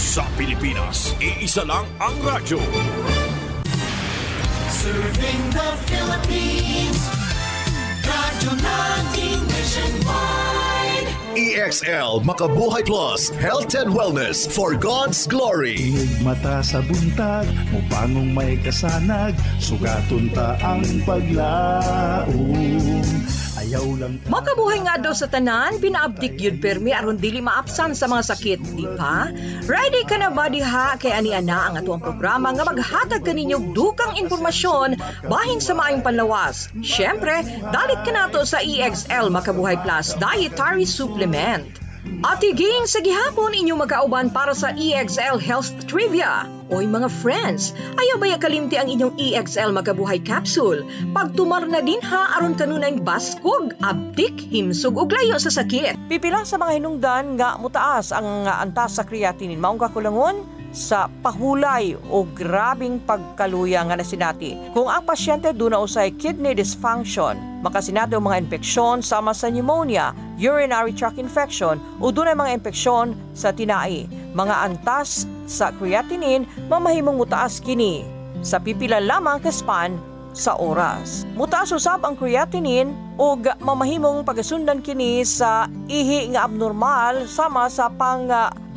Sa Pilipinas, iisa lang ang radyo. Serving the Philippines, radyo natin nationwide. EXL Makabuhay Plus, Health and Wellness for God's Glory. Mata sa buntag, mupangong may kasanag, sugaton ta ang paglaom. Ayaw lang makabuhay nga daw sa tanan, pinaabdik yun permi aron dili maapsan sa mga sakit, di ba? Ready ka na ba diha kay ani-ana ang atuang programa nga maghatag kaninyong dukang impormasyon bahin sa maayong panlawas. Syempre, dalit ka nato sa EXL Makabuhay Plus Dietary Supplement. At higing sa gihapon inyong magkauban para sa EXL Health Trivia. Oy mga friends, ayaw baya kalimti ang inyong EXL Makabuhay Capsule. Pagtumar na din ha aron kanunay baskog, abdik, himsog ug layo sa sakit. Pipila sa mga hinungdan nga mutaas ang antas sa creatinine. Maong kakulangon sa pahulay o grabing pagkaluya nga nasinati. Kung ang pasyente duna usay kidney dysfunction, makasinati ang mga infeksyon sama sa pneumonia, urinary tract infection o dunay mga infeksyon sa tinai. Mga antas sa creatinine mamahimong mutaas kini sa pipila lamang ka span sa oras. Mutaas usab ang creatinine ug mamahimong pagasundan kini sa ihi nga abnormal sama sa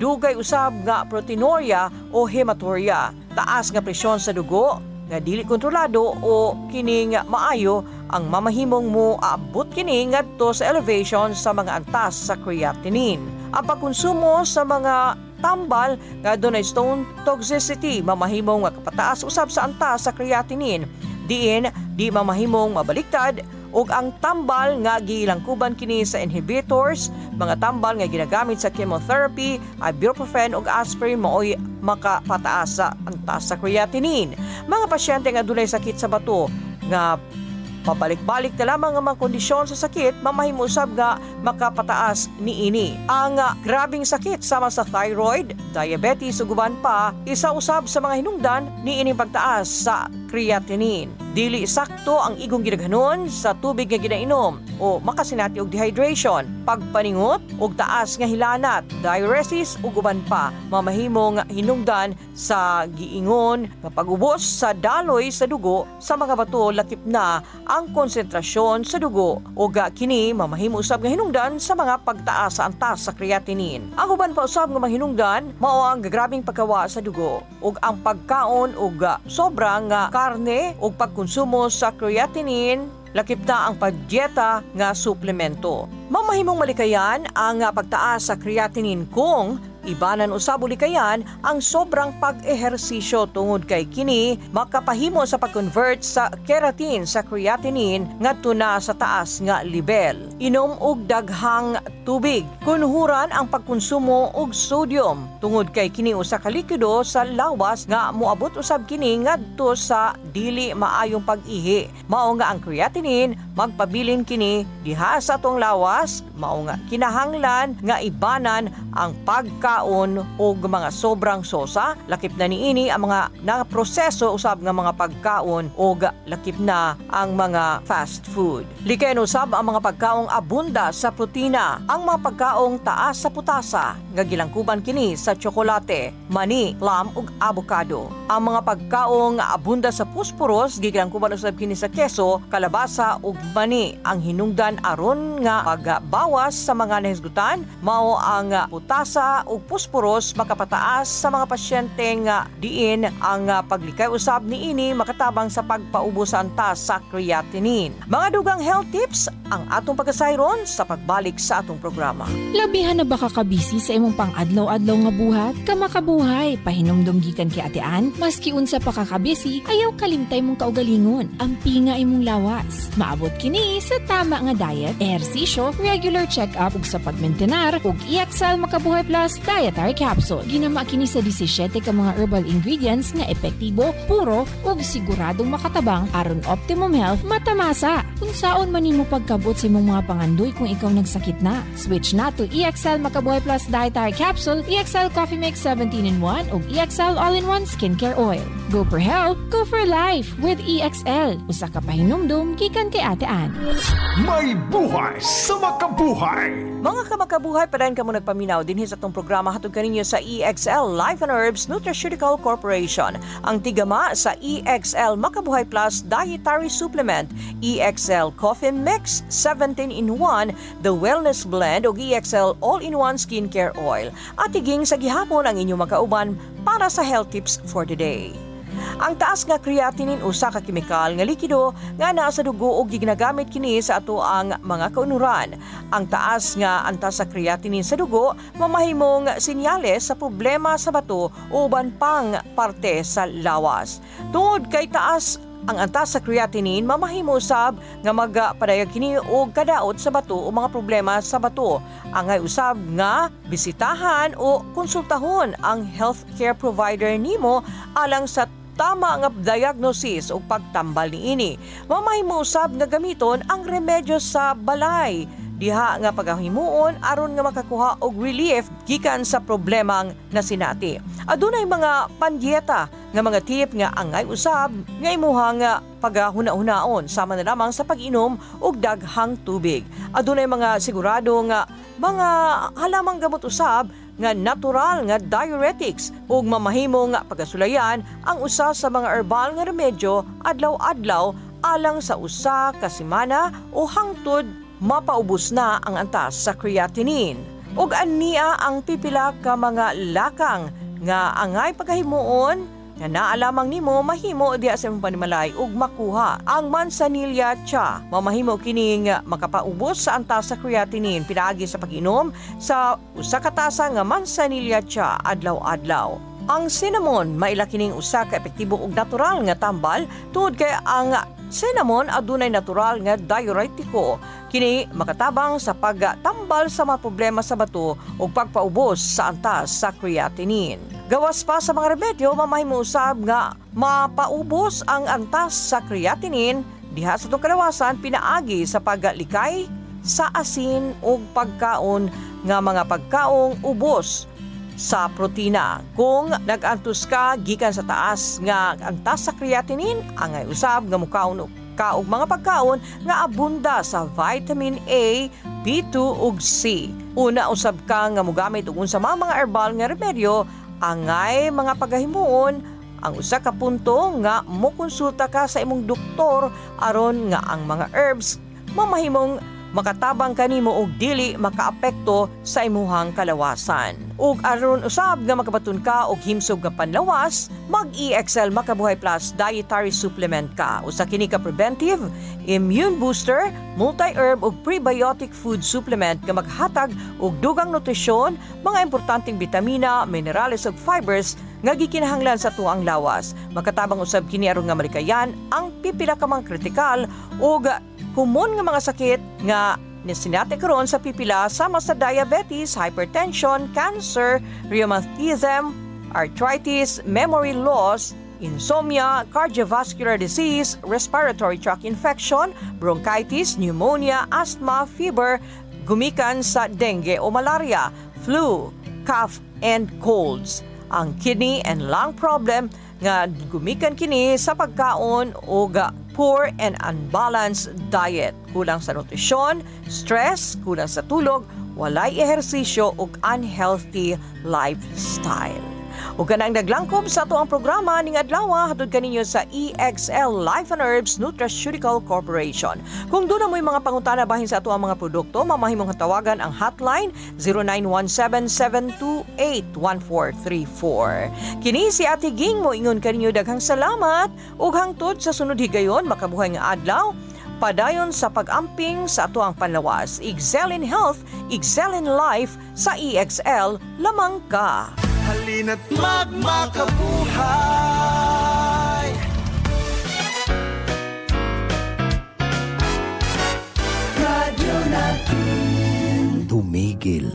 dugay usab nga proteinuria o hematuria. Taas nga presyon sa dugo nga dili kontrolado o kini nga maayo ang mamahimong mo aabot kini ngadto sa elevation sa mga antas sa creatinine. Ang pagkonsumo sa mga tambal nga dunay stone toxicity mamahimong nga kapataas usab sa antas sa creatinine. Diin di mamahimong mabaliktad ug ang tambal nga gilangkuban kini sa inhibitors, mga tambal nga ginagamit sa chemotherapy, ibuprofen ug aspirin maoy makapataas sa antas sa creatinine. Mga pasyente nga dunay sakit sa bato nga pabalik-balik na lamang ang mga kondisyon sa sakit, mamahimo usab nga makapataas niini. Ang grabing sakit sama sa thyroid, diabetes ug uban pa, isa usab sa mga hinungdan niini pagtaas sa creatinine. Dili sakto ang igong ginaghanon sa tubig nga ginainom o makasinati og dehydration, pagpaningot og taas nga hilanat, diuresis ug uban pa, mamahimong hinungdan sa giingon nga pag-ubos sa daloy sa dugo sa mga bato lakip na ang konsentrasyon sa dugo ug kini mamahimo usab nga hinungdan sa mga pagtaas sa antas sa creatinine. Ang uban pa usab nga mahinungdan mao ang grabing pagkawa sa dugo ug ang pagkaon ug sobra nga karne ug pagkonsumo sa creatinine lakip na ang pagdieta nga suplemento. Mamahimong malikayan ang pagtaas sa creatinine kung ibanan usab ulikayan ang sobrang pag-ehersisyo tungod kay kini makapahimo sa pag-convert sa keratin sa creatinine ngadto na sa taas nga level. Inom og daghang tubig. Kunhuran ang pagkonsumo og sodium tungod kay kini usa ka likido sa lawas nga moabot usab kini ngadto sa dili maayong pag-ihi. Mao nga ang creatinine magpabilin kini diha sa atong lawas, mao nga kinahanglan nga ibanan ang pagkaon o mga sobrang sosa, lakip na niini ang mga naproseso usab nga mga pagkaon o lakip na ang mga fast food. Likayan usab ang mga pagkaong abunda sa protina, ang mga pagkaong taas sa putasa nga gilangkuban kini sa tsokolate, mani, lam ug avocado. Ang mga pagkaong abunda sa phosphorus gilangkuban usab kini sa keso, kalabasa ug mani. Ang hinungdan aron nga pagbawas sa mga nahisgutan mao ang putasa ug phosphorus makapataas sa mga pasyente nga diin ang paglikay usab niini makatabang sa pagpaubos sa antas sa creatinine. Mga dugang health tips ang atong pagkasayron sa pagbalik sa atong programa. Labihan na ba kakabisi sa imong pang-adlaw-adlaw nga buhat? Kamakabuhay, pahinomdom gikan kay Ate Ann, maski unsa pa kakabisi, ayaw kalimtay mong kaugalingon. Ang pinga imong lawas. Maabot kini sa tama nga diet, ehersisyo, regular check-up ug sa pagmentenar ug EXL Makabuhay Plus Dietary Capsule. Ginama kini sa 17 ka mga herbal ingredients nga epektibo, puro ug siguradong makatabang aron optimum health matamasa. Kung saon man nimo pagkabot sa imong mga pangandoy kung ikaw nagsakit na, switch na to EXL Makabuhay Plus Dietary Capsule, EXL Coffee Mix 17-in-1 ug EXL All-in-1 Skincare Oil. Go for health, go for life with EXL. Usa ka pahinumdum gikan kay Ate Ann. May buhay sa makabuhay. Mga kamakabuhay, padayon ka mo nagpaminaw din sa itong programa hatod kaninyo sa EXL Life and Herbs Nutraceutical Corporation. Ang tigama sa EXL Makabuhay Plus Dietary Supplement, EXL Coffee Mix 17-in-1, The Wellness Blend o EXL All-in-One Skincare Oil. At higing sa gihapon ang inyong makauban para sa health tips for today. Ang taas nga creatinine usa ka kemikal nga likido nga naa sa dugo ug ginagamit kini sa ato ang mga kaunuran. Ang taas nga antas sa creatinine sa dugo mamahimong sinyales sa problema sa bato o uban pang parte sa lawas. Tungod kay taas ang antas sa creatinine mamahimo usab nga magpadayag kini og kadaot sa bato o mga problema sa bato. Angay usab nga bisitahan o konsultahon ang healthcare provider nimo alang sa tama nga diagnosis o pagtambal niini. Mamahimo usab nga gamiton ang remedyo sa balay diha nga pagahimuon aron nga makakuha og relief gikan sa problemang nasinati. Adunay mga pandieta nga mga tip nga angay usab nga imuha nga pagahuna-hunaon sama na lamang sa pag-inom og daghang tubig. Adunay mga sigurado nga mga halamang gamot usab nga natural nga diuretics ug mamahimo nga pagasulayan ang usa sa mga herbal nga remedyo adlaw-adlaw alang sa usa ka semana o hangtod mapaubos na ang antas sa creatinine. Ug ania ang pipila ka mga lakang nga angay pagahimuon nga naalamang nimo mahimo diha sa imong panimalay ug makuha. Ang manzanilla cha mamahimo kining makapaubos sa antas sa creatinine pinaagi sa pag-inom sa usa ka tasa nga manzanilla cha adlaw-adlaw. Ang cinnamon maila kining usa ka epektibo ug natural nga tambal tungod kay ang cinnamon adunay natural nga diuretiko. Kini makatabang sa pagtambal sa mga problema sa bato ug pagpaubos sa antas sa creatinine. Gawas pa sa mga remedyo, mamahimo usab nga mapaubos ang antas sa creatinine diha sa itong kalawasan pinaagi sa paglikay sa asin ug pagkaon nga mga pagkaong ubos sa protina. Kung nag-antos ka gikan sa taas nga antas sa creatinine, angay usab nga mukaon og mga pagkaon nga abunda sa vitamin A, B2 ug C. Una usab ka nga mogamit og unsa mga herbal nga remedyo, angay mga pagahimuon ang usa ka punto nga mokonsulta ka sa imong doktor aron nga ang mga herbs mamahimong makatabang kanimo og dili makaapekto sa imuhang kalawasan. Ug aron usab nga makabaton ka og himsog nga panlawas, mag-EXL Makabuhay Plus Dietary Supplement ka. Usa kini ka preventive, immune booster, multi-herb ug prebiotic food supplement nga maghatag og dugang nutrisyon, mga importanteng bitamina, minerales ug fibers nga gikinahanglan sa tuang lawas. Makatabang usab kini aron nga malikayan ang pipila ka mga kritikal ug kumon nga mga sakit nga nasinati karon sa pipila sama sa diabetes, hypertension, cancer, rheumatism, arthritis, memory loss, insomnia, cardiovascular disease, respiratory tract infection, bronchitis, pneumonia, asthma, fever, gumikan sa dengue o malaria, flu, cough, and colds. Ang kidney and lung problem nga gumikan kini sa pagkaon o poor and unbalanced diet, kulang sa nutrisyon, stress, kulang sa tulog, walay ehersisyo ug unhealthy lifestyle. Ug kanang naglangkob sa ato ang programa ning adlaw hatod kaninyo sa EXL Life and Herbs Nutraceutical Corporation. Kung doon mo'y mga pangutana bahin sa ato ang mga produkto, mamahimong tawagan ang hotline 0917-728-1434. Kini si Ate Ging mo ingon kaninyo daghang salamat ug hangtod sa sunod higayon makabuhay nga adlaw. Padayon sa pag-amping sa ato ang panlawas. Excel in health, excel in life sa EXL lamang ka. Halina't magmakabuhay. Radyo natin. Tumigil